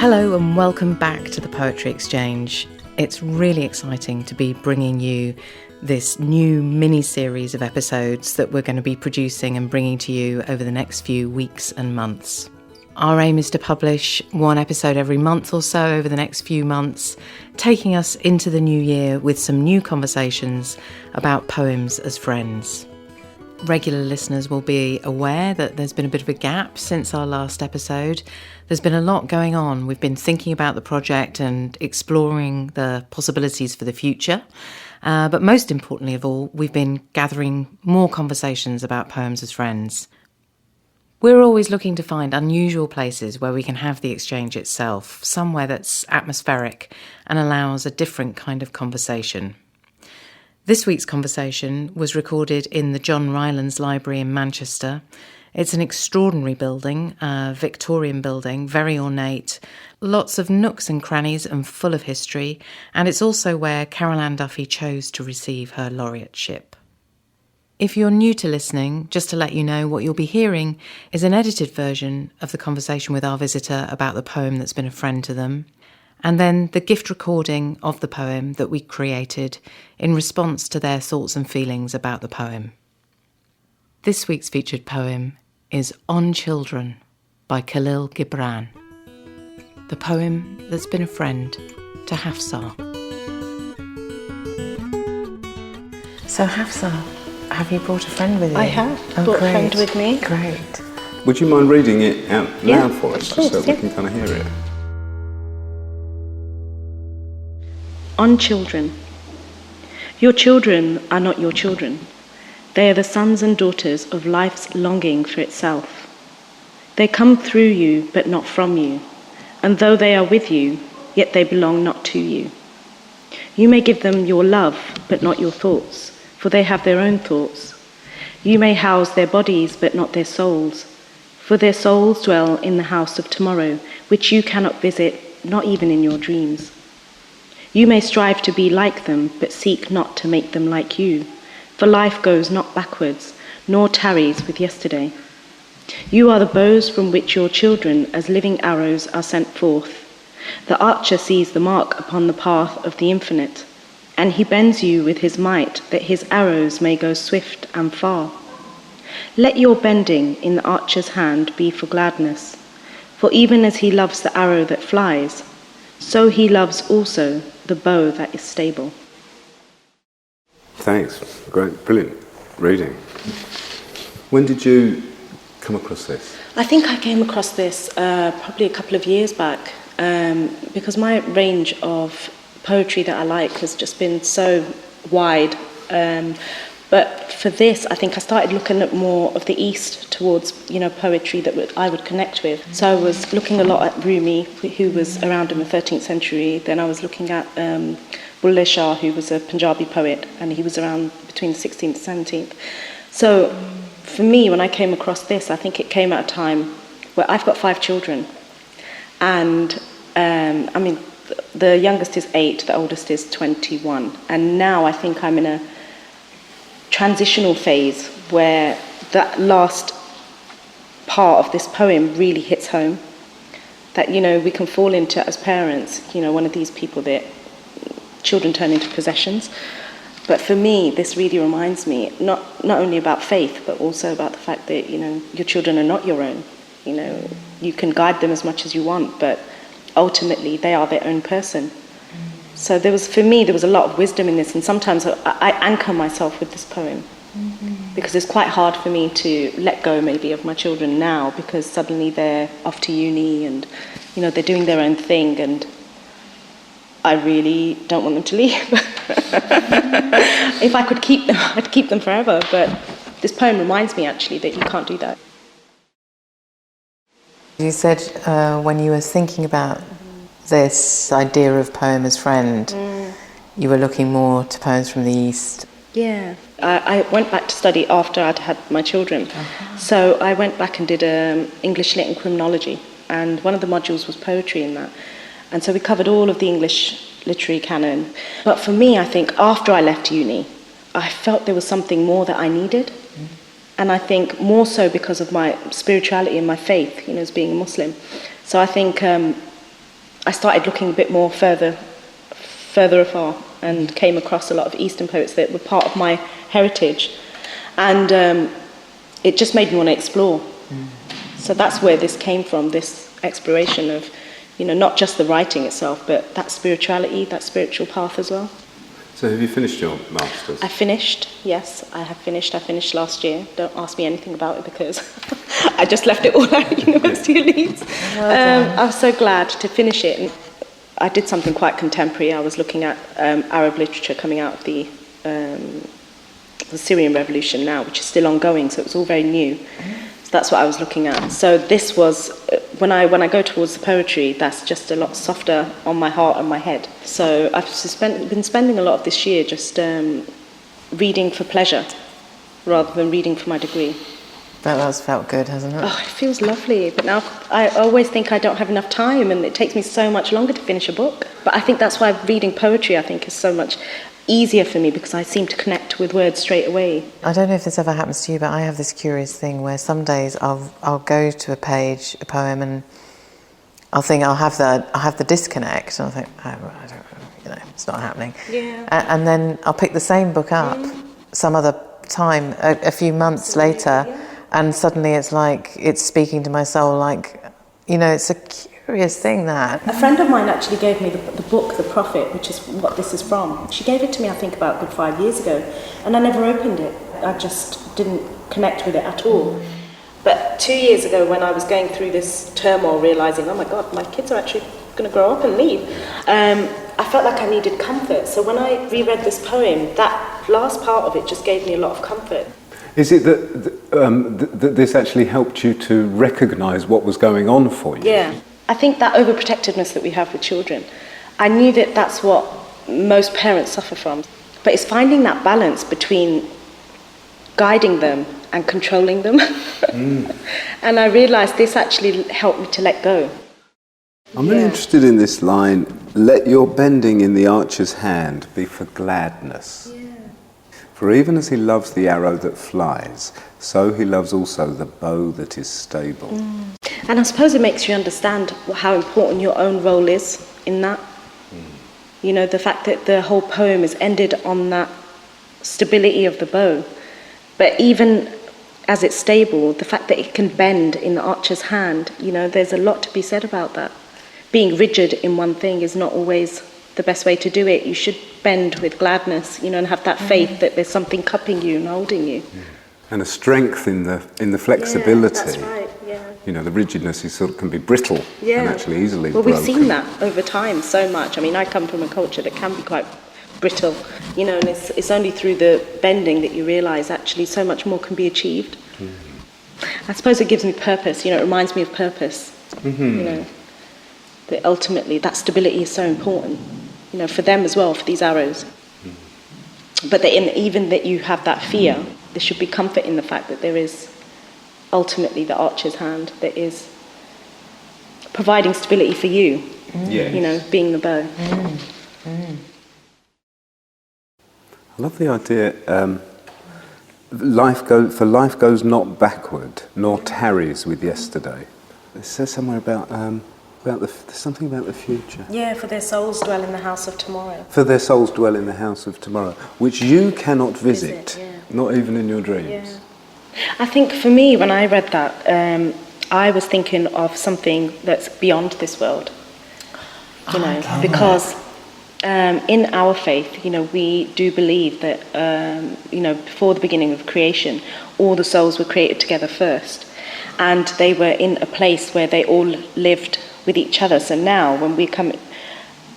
Hello and welcome back to the Poetry Exchange. It's really exciting to be bringing you this new mini-series of episodes that we're going to be producing and bringing to you over the next few weeks and months. Our aim is to publish one episode every month or so over the next few months, taking us into the new year with some new conversations about poems as friends. Regular listeners will be aware that there's been a bit of a gap since our last episode. There's been a lot going on. We've been thinking about the project and exploring the possibilities for the future. But most importantly of all, we've been gathering more conversations about poems as friends. We're always looking to find unusual places where we can have the exchange itself, somewhere that's atmospheric and allows a different kind of conversation. This week's conversation was recorded in the John Rylands Library in Manchester. It's an extraordinary building, a Victorian building, very ornate, lots of nooks and crannies and full of history, and it's also where Carol Ann Duffy chose to receive her laureateship. If you're new to listening, just to let you know, what you'll be hearing is an edited version of the conversation with our visitor about the poem that's been a friend to them, and then the gift recording of the poem that we created in response to their thoughts and feelings about the poem. This week's featured poem is On Children by Kahlil Gibran, the poem that's been a friend to Hafsah. So Hafsah, have you brought a friend with you? I have brought a friend with me. Great. Would you mind reading it out loud for us, of course, so we can kind of hear it? On children. Your children are not your children. They are the sons and daughters of life's longing for itself. They come through you, but not from you. And though they are with you, yet they belong not to you. You may give them your love, but not your thoughts, for they have their own thoughts. You may house their bodies, but not their souls, for their souls dwell in the house of tomorrow, which you cannot visit, not even in your dreams. You may strive to be like them, but seek not to make them like you, for life goes not backwards, nor tarries with yesterday. You are the bows from which your children, as living arrows, are sent forth. The archer sees the mark upon the path of the infinite, and he bends you with his might, that his arrows may go swift and far. Let your bending in the archer's hand be for gladness, for even as he loves the arrow that flies, so he loves also the bow that is stable. Thanks. Great. Brilliant reading. When did you come across this? I think I came across this probably a couple of years back, because my range of poetry that I like has just been so wide. But for this, I think I started looking at more of the East towards, poetry that I would connect with. So I was looking a lot at Rumi, who was around in the 13th century. Then I was looking at Bulleh Shah, who was a Punjabi poet, and he was around between the 16th and 17th. So for me, when I came across this, I think it came at a time where I've got 5 children. And, the youngest is 8, the oldest is 21. And now I think I'm in a transitional phase where that last part of this poem really hits home, that we can fall into, as parents, one of these people that children turn into possessions. But for me, this really reminds me not only about faith, but also about the fact that your children are not your own. You can guide them as much as you want, but ultimately they are their own person. So there was a lot of wisdom in this, and sometimes I anchor myself with this poem, because it's quite hard for me to let go maybe of my children now, because suddenly they're off to uni and they're doing their own thing, and I really don't want them to leave. If I could keep them, I'd keep them forever, but this poem reminds me actually that you can't do that. You said when you were thinking about this idea of poem as friend, you were looking more to poems from the East. Yeah, I went back to study after I'd had my children. So I went back and did English Lit and Criminology, and one of the modules was poetry in that. And so we covered all of the English literary canon. But for me, I think after I left uni, I felt there was something more that I needed. And I think more so because of my spirituality and my faith, as being a Muslim. So I think I started looking a bit more further afar, and came across a lot of Eastern poets that were part of my heritage, and it just made me want to explore. So that's where this came from, this exploration of, not just the writing itself, but that spirituality, that spiritual path as well. So have you finished your Masters? I finished, yes, I have finished. I finished last year. Don't ask me anything about it because I just left it all out at University of Leeds. I was so glad to finish it. And I did something quite contemporary. I was looking at Arab literature coming out of the Syrian Revolution now, which is still ongoing, so it was all very new. So that's what I was looking at. So this was, when I go towards the poetry, that's just a lot softer on my heart and my head. So I've been spending a lot of this year just reading for pleasure rather than reading for my degree. That has felt good, hasn't it? Oh, it feels lovely. But now I always think I don't have enough time, and it takes me so much longer to finish a book. But I think that's why reading poetry, I think, is so much easier for me, because I seem to connect with words straight away. I don't know if this ever happens to you, but I have this curious thing where some days I'll go to a page, a poem, and I'll think I'll have the disconnect, and I'll think, oh, I don't, it's not happening. Yeah. And then I'll pick the same book up some other time, a few months later, and suddenly it's like it's speaking to my soul. Like, it's a curious thing that. A friend of mine actually gave me the book, The Prophet, which is what this is from. She gave it to me, I think, about a good 5 years ago, and I never opened it. I just didn't connect with it at all. But 2 years ago, when I was going through this turmoil, realising, oh my God, my kids are actually going to grow up and leave, I felt like I needed comfort. So when I reread this poem, that last part of it just gave me a lot of comfort. Is it that this actually helped you to recognise what was going on for you? Yeah. I think that overprotectiveness that we have with children, I knew that that's what most parents suffer from. But it's finding that balance between guiding them and controlling them. And I realised this actually helped me to let go. I'm really interested in this line, let your bending in the archer's hand be for gladness. Yeah. For even as he loves the arrow that flies, so he loves also the bow that is stable. And I suppose it makes you understand how important your own role is in that. The fact that the whole poem is ended on that stability of the bow. But even as it's stable, the fact that it can bend in the archer's hand, there's a lot to be said about that. Being rigid in one thing is not always the best way to do it. You should bend with gladness, and have that faith that there's something cupping you and holding you. And a strength in the flexibility. Yeah, that's right, yeah. The rigidness can be brittle and actually easily broken. We've seen that over time so much. I mean, I come from a culture that can be quite brittle, and it's only through the bending that you realise actually so much more can be achieved. I suppose it gives me purpose, it reminds me of purpose, that ultimately that stability is so important, for them as well, for these arrows. But even that you have that fear, there should be comfort in the fact that there is ultimately the archer's hand that is providing stability for you, being the bow. I love the idea, life goes not backward, nor tarries with yesterday. It says somewhere about something about the future. Yeah, for their souls dwell in the house of tomorrow. For their souls dwell in the house of tomorrow, which you cannot visit, not even in your dreams. Yeah. I think for me, when I read that, I was thinking of something that's beyond this world. Because in our faith, we do believe that, before the beginning of creation, all the souls were created together first. And they were in a place where they all lived with each other. So now when we come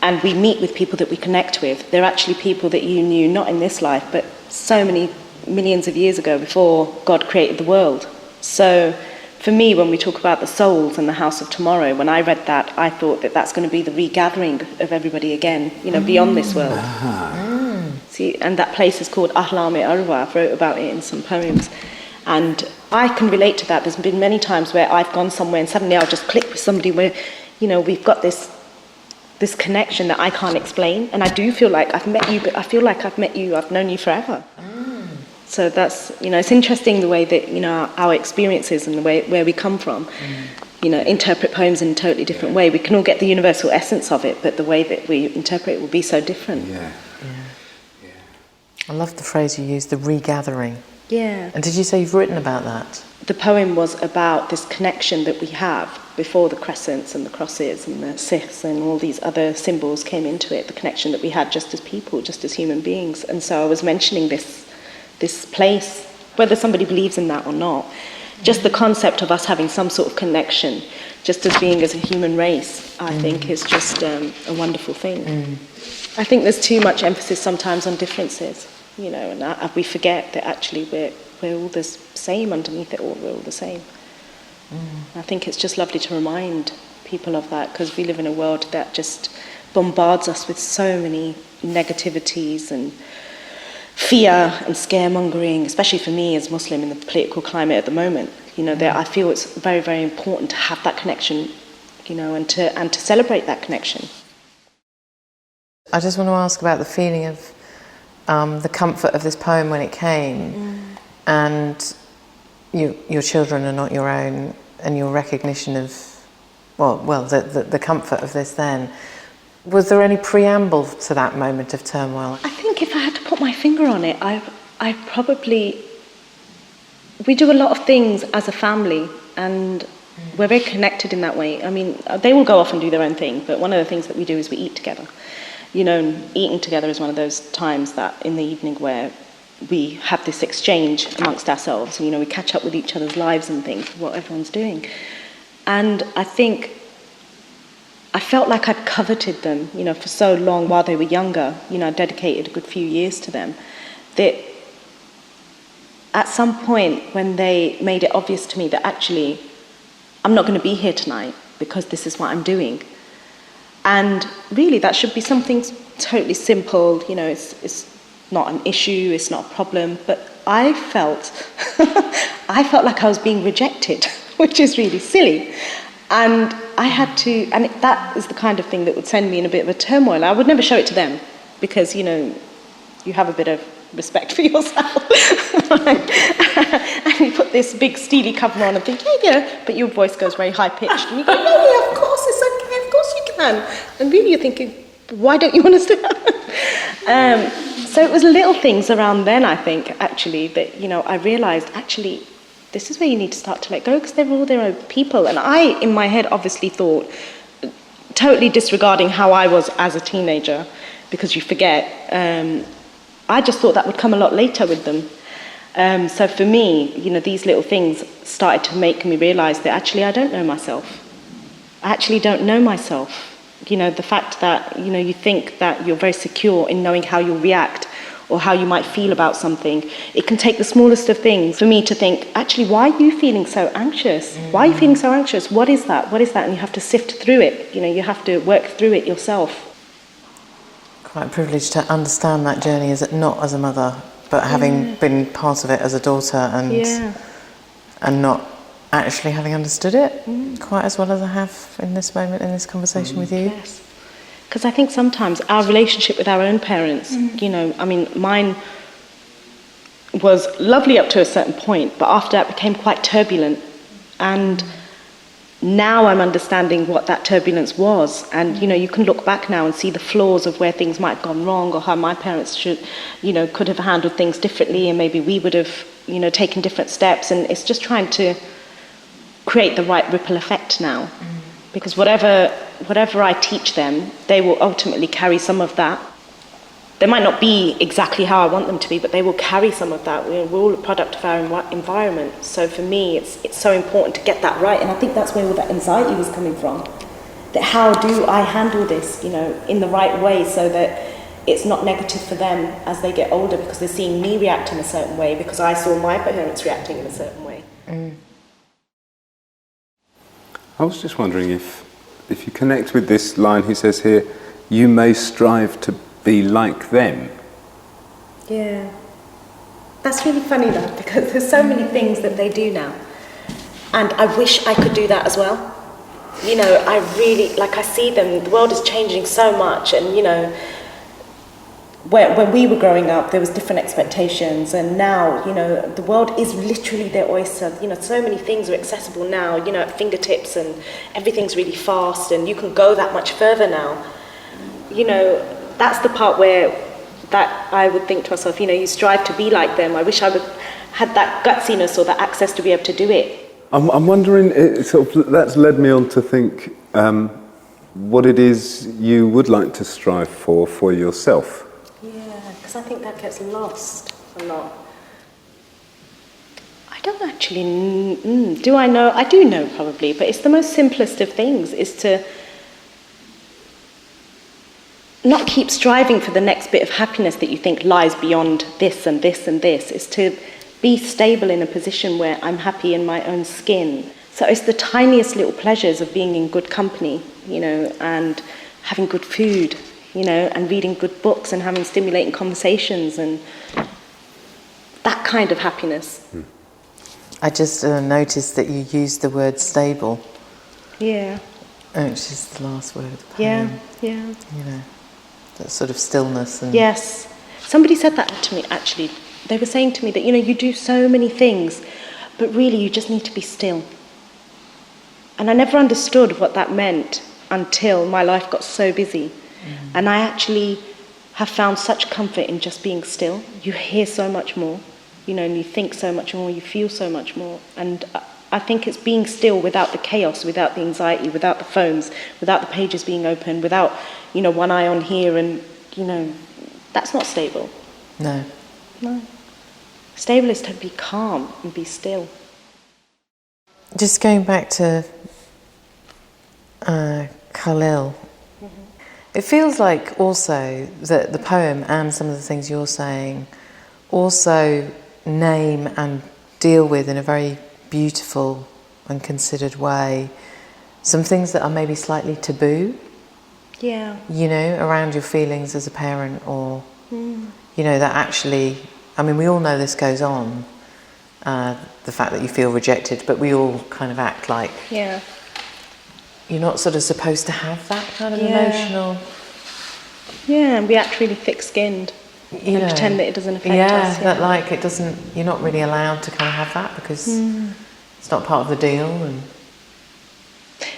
and we meet with people that we connect with, they're actually people that you knew not in this life, but so many millions of years ago before God created the world. So for me, when we talk about the souls and the house of tomorrow, when I read that, I thought that that's going to be the regathering of everybody again, beyond this world. See, and that place is called Ahlam-e Arwah. I wrote about it in some poems. And I can relate to that. There's been many times where I've gone somewhere and suddenly I'll just click with somebody where, we've got this connection that I can't explain. And I do feel like I've met you, but I feel like I've met you, I've known you forever. So that's, it's interesting the way that, our experiences and the way where we come from. interpret poems in a totally different way. We can all get the universal essence of it, but the way that we interpret it will be so different. Yeah. I love the phrase you used, the regathering. Yeah. And did you say you've written about that? The poem was about this connection that we have before the crescents and the crosses and the sixths and all these other symbols came into it, the connection that we had just as people, just as human beings. And so I was mentioning this place, whether somebody believes in that or not, just the concept of us having some sort of connection, just as being as a human race, I think is just a wonderful thing. I think there's too much emphasis sometimes on differences, and we forget that actually we're all the same underneath it all, we're all the same. I think it's just lovely to remind people of that, because we live in a world that just bombards us with so many negativities and fear and scaremongering, especially for me as Muslim in the political climate at the moment. I feel it's very, very important to have that connection, and to celebrate that connection. I just want to ask about the feeling of the comfort of this poem when it came, and your children are not your own, and your recognition of, the comfort of this then. Was there any preamble to that moment of turmoil? I think if I had to put my finger on it, we do a lot of things as a family, and we're very connected in that way. I mean, they will go off and do their own thing, but one of the things that we do is we eat together. Eating together is one of those times that in the evening where we have this exchange amongst ourselves. We catch up with each other's lives and things, what everyone's doing. And I think I felt like I'd coveted them, for so long while they were younger. I dedicated a good few years to them. That at some point when they made it obvious to me that actually I'm not going to be here tonight because this is what I'm doing. And really that should be something totally simple, it's not an issue, it's not a problem, but I felt like I was being rejected, which is really silly. And I had to, and that is the kind of thing that would send me in a bit of a turmoil. I would never show it to them because, you have a bit of respect for yourself. And you put this big steely cover on and think, but your voice goes very high-pitched. And you go, yeah, of course, it's okay, of course you can. And really you're thinking, why don't you understand? So it was little things around then, I think, actually, that, I realised, actually, this is where you need to start to let go, because they're all their own people. And I, in my head, obviously thought, totally disregarding how I was as a teenager, because you forget, I just thought that would come a lot later with them. So for me, these little things started to make me realise that actually I don't know myself. I actually don't know myself. The fact that, you think that you're very secure in knowing how you'll react or how you might feel about something. It can take the smallest of things for me to think, actually, why are you feeling so anxious? Why are you feeling so anxious? What is that? What is that? And you have to sift through it. You have to work through it yourself. Quite privileged to understand that journey not as a mother, but having been part of it as a daughter and not actually having understood it quite as well as I have in this moment, in this conversation with you. Yes. Because I think sometimes our relationship with our own parents, mine was lovely up to a certain point, but after that became quite turbulent. And now I'm understanding what that turbulence was. And, you can look back now and see the flaws of where things might have gone wrong, or how my parents could have handled things differently, and maybe we would have, taken different steps. And it's just trying to create the right ripple effect now. Because whatever I teach them, they will ultimately carry some of that. They might not be exactly how I want them to be, but they will carry some of that. We're all a product of our environment. So for me, it's so important to get that right. And I think that's where all that anxiety was coming from. That how do I handle this, in the right way, so that it's not negative for them as they get older, because they're seeing me react in a certain way because I saw my parents reacting in a certain way. I was just wondering if you connect with this line he says here, you may strive to be like them. Yeah. That's really funny though, because there's so many things that they do now. And I wish I could do that as well. I really, I see them, the world is changing so much, and, when we were growing up, there was different expectations, and now, you know, the world is literally their oyster. You know, so many things are accessible now, you know, at fingertips, and everything's really fast, and you can go that much further now. You know, that's the part where that I would think to myself, you know, you strive to be like them. I wish I would had that gutsiness or that access to be able to do it. I'm wondering, that's led me on to think what it is you would like to strive for yourself. Yeah, because I think that gets lost a lot. I don't actually, do I know? I do know probably, but it's the most simplest of things, is to not keep striving for the next bit of happiness that you think lies beyond this and this and this. Is to be stable in a position where I'm happy in my own skin. So it's the tiniest little pleasures of being in good company, you know, and having good food, you know, and reading good books and having stimulating conversations, and that kind of happiness. I just noticed that you used the word stable. Yeah. Which is the last word of the poem. Yeah. You know, that sort of stillness. And yes. Somebody said that to me, actually. They were saying to me that, you know, you do so many things, but really you just need to be still. And I never understood what that meant until my life got so busy. And I actually have found such comfort in just being still. You hear so much more, you know, and you think so much more, you feel so much more. And I think it's being still without the chaos, without the anxiety, without the phones, without the pages being open, without, you know, one eye on here, and, you know, that's not stable. No. Stable is to be calm and be still. Just going back to Kahlil, it feels like also that the poem and some of the things you're saying also name and deal with in a very beautiful and considered way some things that are maybe slightly taboo. Yeah. You know, around your feelings as a parent, or you know, that actually, I mean, we all know this goes on, the fact that you feel rejected, but we all kind of act like you're not sort of supposed to have that kind of emotional. Yeah, and we act really thick-skinned and pretend that it doesn't affect us. Yeah, that like it doesn't, you're not really allowed to kind of have that because it's not part of the deal. And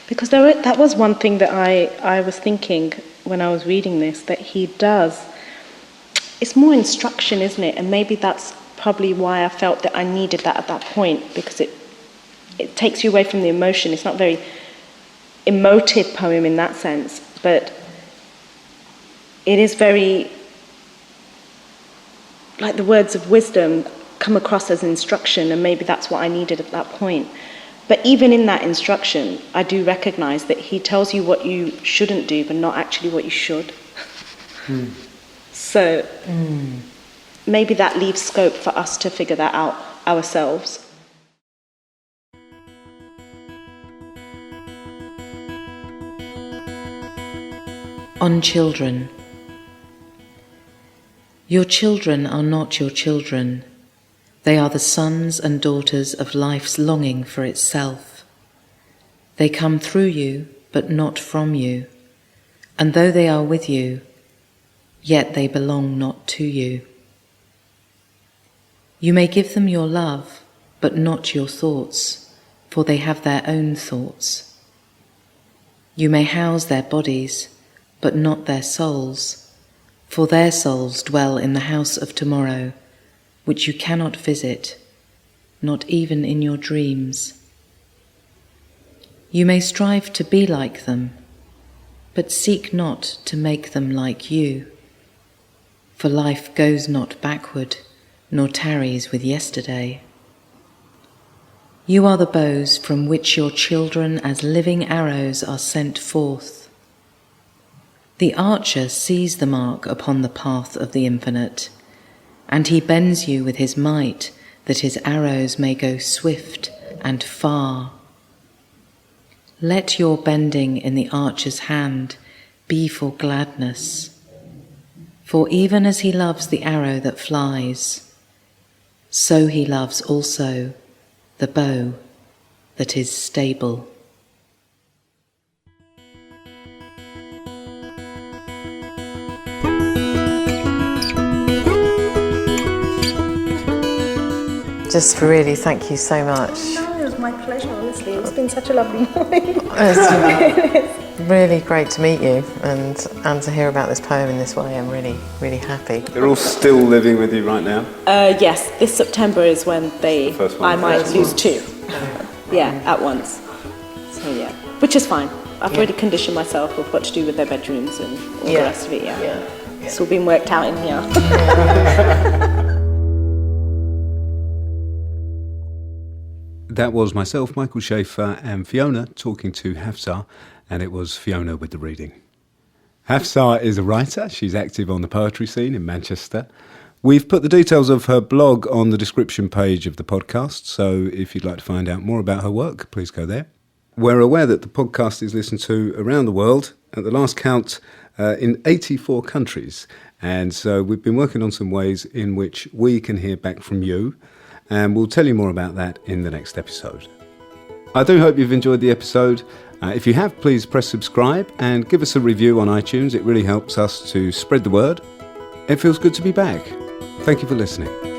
because that was one thing that I was thinking when I was reading this, that he does. It's more instruction, isn't it? And maybe that's probably why I felt that I needed that at that point, because it takes you away from the emotion. It's not a very emotive poem in that sense, but it is very, like, the words of wisdom come across as instruction, and maybe that's what I needed at that point. But even in that instruction, I do recognise that he tells you what you shouldn't do, but not actually what you should. So maybe that leaves scope for us to figure that out ourselves. On children. Your children are not your children. They are the sons and daughters of life's longing for itself. They come through you, but not from you. And though they are with you, yet they belong not to you. You may give them your love, but not your thoughts, for they have their own thoughts. You may house their bodies, but not their souls, for their souls dwell in the house of tomorrow, which you cannot visit, not even in your dreams. You may strive to be like them, but seek not to make them like you, for life goes not backward, nor tarries with yesterday. You are the bows from which your children as living arrows are sent forth. The archer sees the mark upon the path of the infinite, and he bends you with his might that his arrows may go swift and far. Let your bending in the archer's hand be for gladness, for even as he loves the arrow that flies, so he loves also the bow that is stable. just really thank you so much. No, it was my pleasure, honestly. It's been such a lovely morning. It's really great to meet you and to hear about this poem in this way. I'm really, really happy. They're all still living with you right now? Yes, this September is when I might lose 2. Yeah, at once. So yeah, which is fine. I've already conditioned myself with what to do with their bedrooms and all the rest of it, It's all been worked out in here. That was myself, Michael Schaeffer, and Fiona talking to Hafsah, and it was Fiona with the reading. Hafsah is a writer. She's active on the poetry scene in Manchester. We've put the details of her blog on the description page of the podcast, so if you'd like to find out more about her work, please go there. We're aware that the podcast is listened to around the world, at the last count, in 84 countries. And so we've been working on some ways in which we can hear back from you, and we'll tell you more about that in the next episode. I do hope you've enjoyed the episode. If you have, please press subscribe and give us a review on iTunes. It really helps us to spread the word. It feels good to be back. Thank you for listening.